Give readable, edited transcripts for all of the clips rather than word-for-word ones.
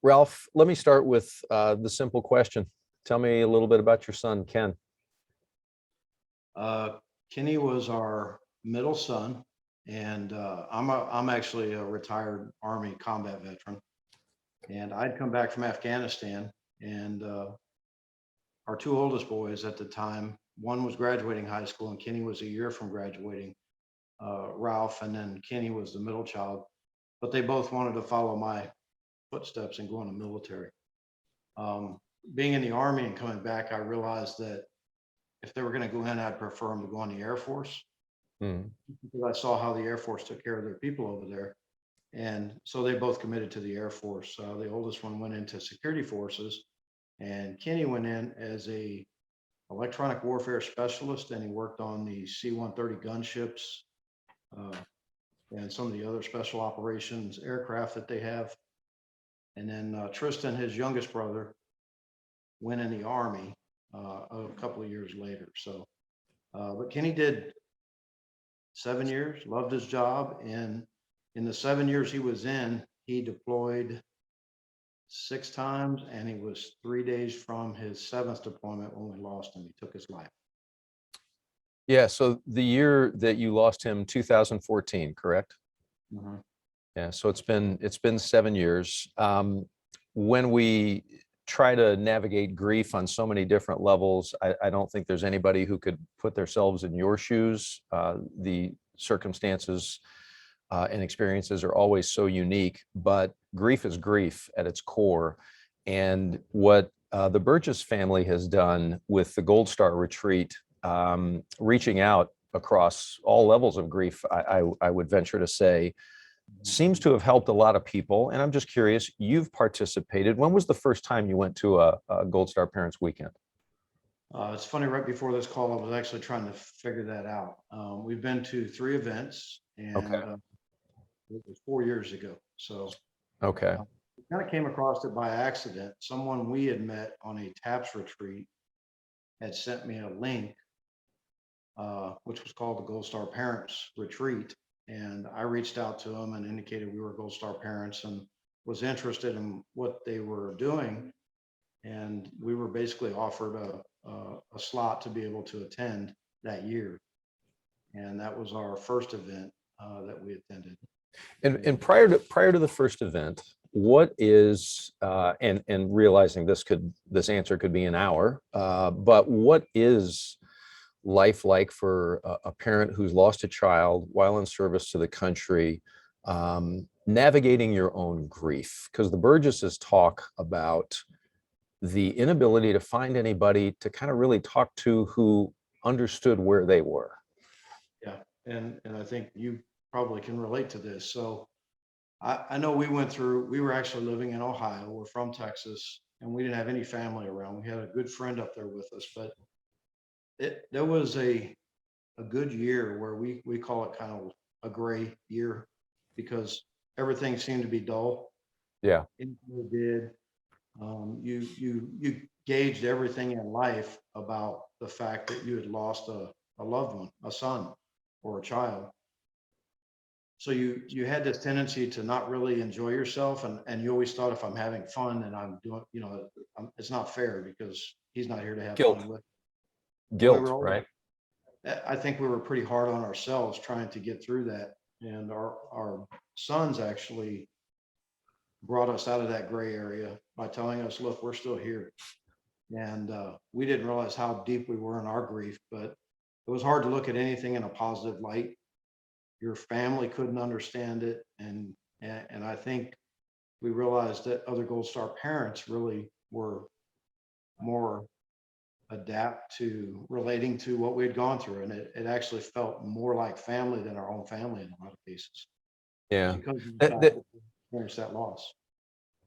Ralph, let me start with the simple question. Tell me a little bit about your son, Ken. Kenny was our middle son, and I'm actually a retired Army combat veteran, and I'd come back from Afghanistan, and our two oldest boys at the time, one was graduating high school, and Kenny was a year from graduating. Ralph, and then Kenny was the middle child, but they both wanted to follow my footsteps and go in the military. Um, Being in the Army and coming back, I realized that if they were going to go in, I'd prefer them to go in the Air Force Hmm. because I saw how the Air Force took care of their people over there. And so they both committed to the Air Force. The oldest one went into security forces, and Kenny went in as a electronic warfare specialist, and he worked on the C-130 gunships uh, and some of the other special operations aircraft that they have. And then Tristan, his youngest brother, went in the Army a couple of years later. So, but Kenny did 7 years, loved his job. And in the 7 years he was in, he deployed 6 times, and he was 3 days from his seventh deployment when we lost him. He took his life. Yeah, so the year that you lost him, 2014, correct? Mhm. Yeah, so it's been 7 years. When we try to navigate grief on so many different levels, I don't think there's anybody who could put themselves in your shoes. The circumstances and experiences are always so unique, but grief is grief at its core. And what the Burgess family has done with the Gold Star Retreat, reaching out across all levels of grief, I would venture to say, seems to have helped a lot of people. And I'm just curious, you've participated. When was the first time you went to a Gold Star Parents Weekend? It's funny, right before this call, I was actually trying to figure that out. We've been to 3 events, and Okay. it was 4 years ago. So Okay. we kind of came across it by accident. Someone we had met on a TAPS retreat had sent me a link, which was called the Gold Star Parents Retreat. And I reached out to them and indicated we were Gold Star parents and was interested in what they were doing. And we were basically offered a slot to be able to attend that year. And that was our first event that we attended. And prior to the first event, what is and realizing this answer could be an hour, but what is life like for a parent who's lost a child while in service to the country, navigating your own grief? Because the Burgesses talk about the inability to find anybody to kind of really talk to who understood where they were. Yeah. And I think you probably can relate to this. So I know we were actually living in Ohio. We're from Texas, and we didn't have any family around. We had a good friend up there with us, but there was a good year where we call it kind of a gray year because everything seemed to be dull. Yeah. Anything you did, you gauged everything in life about the fact that you had lost a loved one, a son or a child. So you had this tendency to not really enjoy yourself, and you always thought if I'm having fun and I'm doing, it's not fair because he's not here to have Guilt. fun with. And we Guilt, were all, right? I think we were pretty hard on ourselves trying to get through that. And our sons actually brought us out of that gray area by telling us, look, we're still here. And we didn't realize how deep we were in our grief, but it was hard to look at anything in a positive light. Your family couldn't understand it. And I think we realized that other Gold Star parents really were more adapt to relating to what we had gone through. And it actually felt more like family than our own family in a lot of cases Yeah. because of the That, fact that, that we experienced that loss.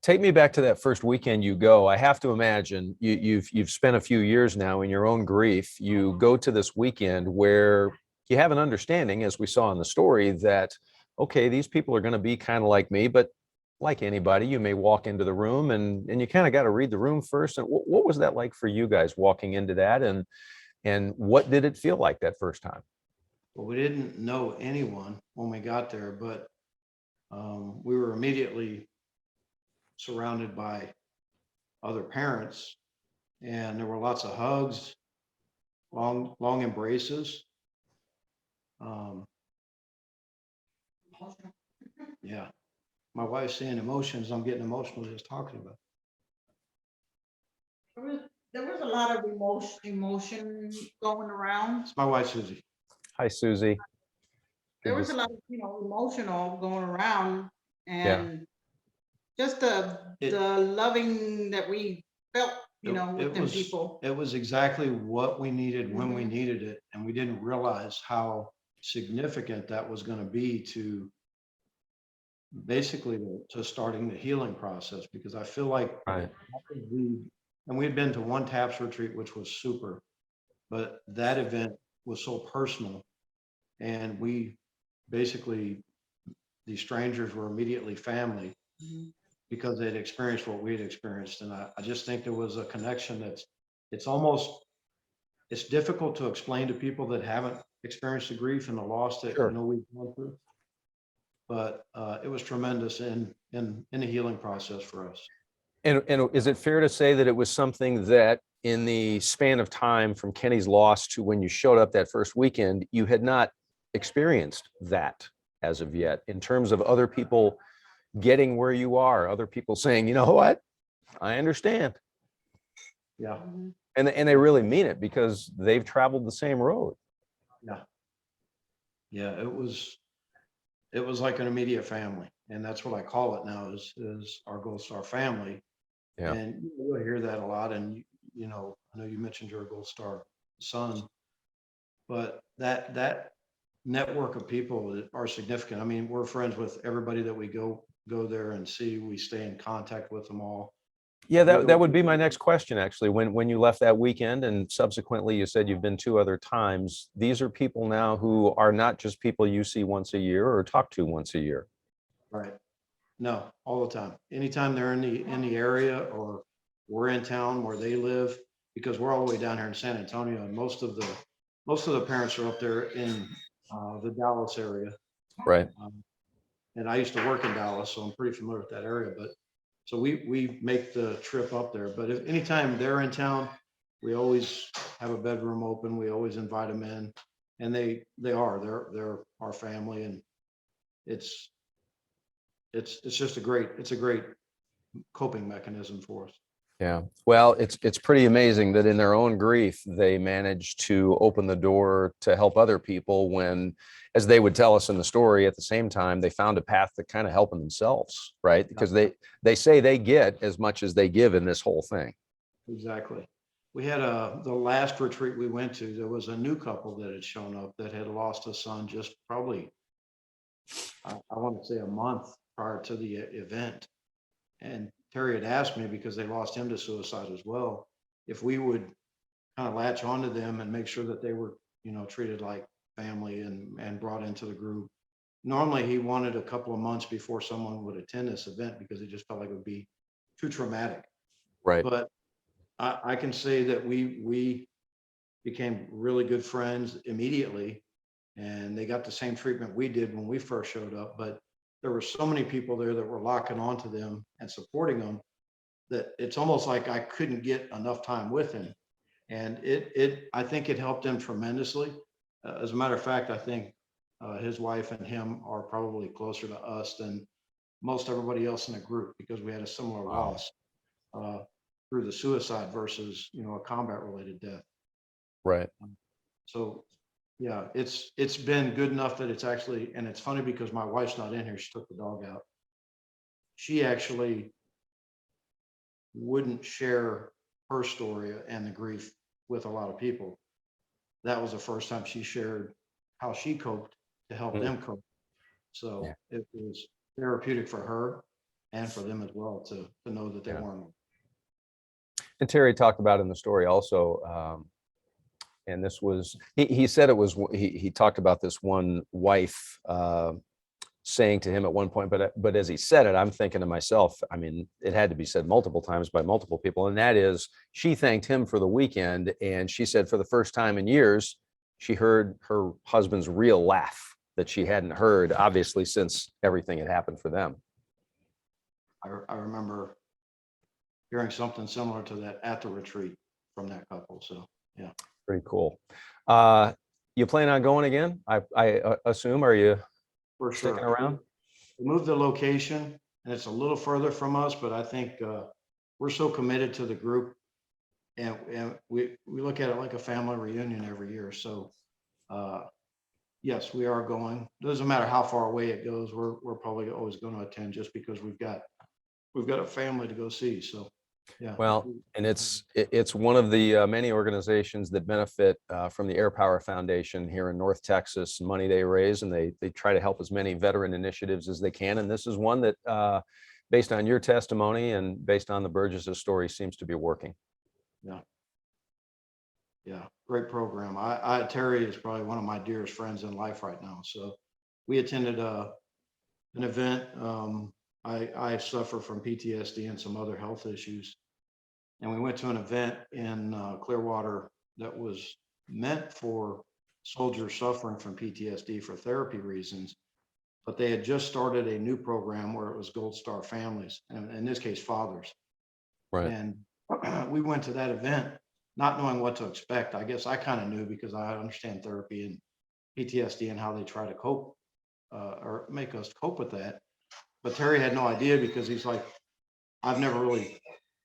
take me back to that first weekend you go. I have to imagine you've spent a few years now in your own grief. You go to this weekend where you have an understanding, as we saw in the story, that okay, these people are going to be kind of like me, but like anybody, you may walk into the room and you kind of got to read the room first. And what was that like for you guys walking into that, and what did it feel like that first time? Well, we didn't know anyone when we got there, but we were immediately surrounded by other parents, and there were lots of hugs, long embraces. Um, yeah, my wife's saying emotions. I'm getting emotional just talking about There was a lot of emotion going around. it. It's my wife, Susie. Hi, Susie. There Good to was a lot of, emotional going around, Yeah. and just the It- loving that we felt, with them was, people. it was exactly what we needed when we Mhm. needed it, and we didn't realize how significant that was going to be to basically to starting the healing process, because I feel like Right. and we had been to one TAPS retreat, which was super, but that event was so personal, and we basically, these strangers were immediately family Mhm. because they'd experienced what we'd experienced. And I just think there was a connection it's almost, it's difficult to explain to people that haven't experienced the grief and the loss that, Sure. we've gone through. But it was tremendous in the healing process for us. And is it fair to say that it was something that in the span of time from Kenny's loss to when you showed up that first weekend, you had not experienced that as of yet, in terms of other people getting where you are, other people saying, you know what, I understand. Yeah, Mhm. And they really mean it because they've traveled the same road. yeah, yeah. It was like an immediate family, and that's what I call it now is our Gold Star family. Yeah. And you'll hear that a lot. And I know you mentioned your Gold Star son, but that network of people that are significant. I mean, we're friends with everybody that we go there and see. We stay in contact with them all. Yeah, that would be my next question, actually. When you left that weekend and subsequently you said you've been 2 other times, these are people now who are not just people you see once a year or talk to once a year. Right. No, all the time. Anytime they're in the area, or we're in town where they live, because we're all the way down here in San Antonio, and most of the parents are up there in the Dallas area. Right. And I used to work in Dallas, so I'm pretty familiar with that area. But so we make the trip up there. But if anytime they're in town, we always have a bedroom open. We always invite them in, and they're our family, and it's just a great coping mechanism for us. Yeah. Well, it's pretty amazing that in their own grief, they managed to open the door to help other people when, as they would tell us in the story, at the same time, they found a path to kind of helping themselves, right? Because they say they get as much as they give in this whole thing. Exactly. We had the last retreat we went to, there was a new couple that had shown up that had lost a son just probably, I want to say, a month prior to the event. And Terry had asked me, because they lost him to suicide as well, if we would kind of latch onto them and make sure that they were, treated like family and brought into the group. Normally, he wanted a couple of months before someone would attend this event because he just felt like it would be too traumatic. Right. But I can say that we became really good friends immediately, and they got the same treatment we did when we first showed up. But there were so many people there that were locking onto them and supporting them that it's almost like I couldn't get enough time with him. And I think it helped him tremendously. As a matter of fact, I think his wife and him are probably closer to us than most everybody else in the group, because we had a similar Wow. loss uh, through the suicide versus, a combat related death. Right. So yeah, it's been good enough that it's actually, and it's funny because my wife's not in here. She took the dog out. She actually wouldn't share her story and the grief with a lot of people. That was the first time she shared how she coped to help Mm. them cope. So it was therapeutic for her and for them as well to know that they Yeah. weren't. And Terry talked about in the story also, and this was, he said it was, he talked about this one wife saying to him at one point, but as he said it, I'm thinking to myself, I mean, it had to be said multiple times by multiple people. And that is, she thanked him for the weekend. And she said for the first time in years, she heard her husband's real laugh that she hadn't heard, obviously, since everything had happened for them. I remember hearing something similar to that at the retreat from that couple. So, yeah. Pretty cool. You plan on going again? I assume, are you For sticking sure. around? We moved the location and it's a little further from us, but I think we're so committed to the group, and we look at it like a family reunion every year. So yes, we are going. Doesn't matter how far away it goes. We're probably always going to attend just because we've got a family to go see. So yeah. Well, and it's one of the many organizations that benefit from the Air Power Foundation here in North Texas. Money they raise, and they try to help as many veteran initiatives as they can. And this is one that, based on your testimony and based on the Burgess's story, seems to be working. Yeah. Yeah, great program. Terry is probably one of my dearest friends in life right now. So we attended an event. I suffer from PTSD and some other health issues. And we went to an event in Clearwater that was meant for soldiers suffering from PTSD for therapy reasons. But they had just started a new program where it was Gold Star families, and in this case, fathers. Right. And we went to that event not knowing what to expect. I guess I kind of knew because I understand therapy and PTSD and how they try to cope or make us cope with that. But Terry had no idea because he's like, I've never really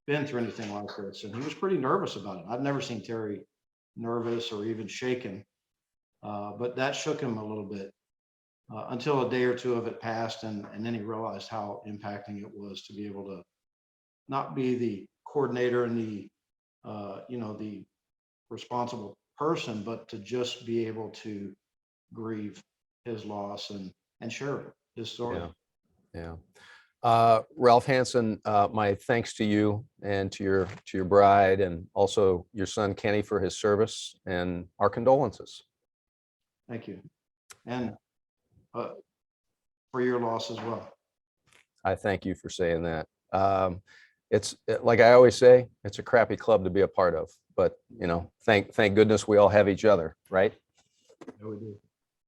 been through anything like this. And he was pretty nervous about it. I've never seen Terry nervous or even shaken, but that shook him a little bit until a day or two of it passed. And then he realized how impacting it was to be able to not be the coordinator and the the responsible person, but to just be able to grieve his loss and share his story. Yeah. Ralph Hansen, my thanks to you and to your bride, and also your son Kenny for his service, and our condolences. Thank you. And for your loss as well. I thank you for saying that. It's like I always say, it's a crappy club to be a part of, but thank goodness we all have each other, right? Yeah, we do.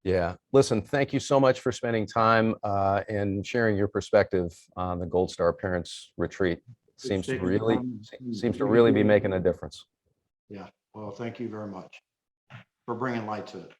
Yeah. Listen, thank you so much for spending time and sharing your perspective on the Gold Star Parents Retreat. Seems to really be making a difference. Yeah. Well, thank you very much for bringing light to it.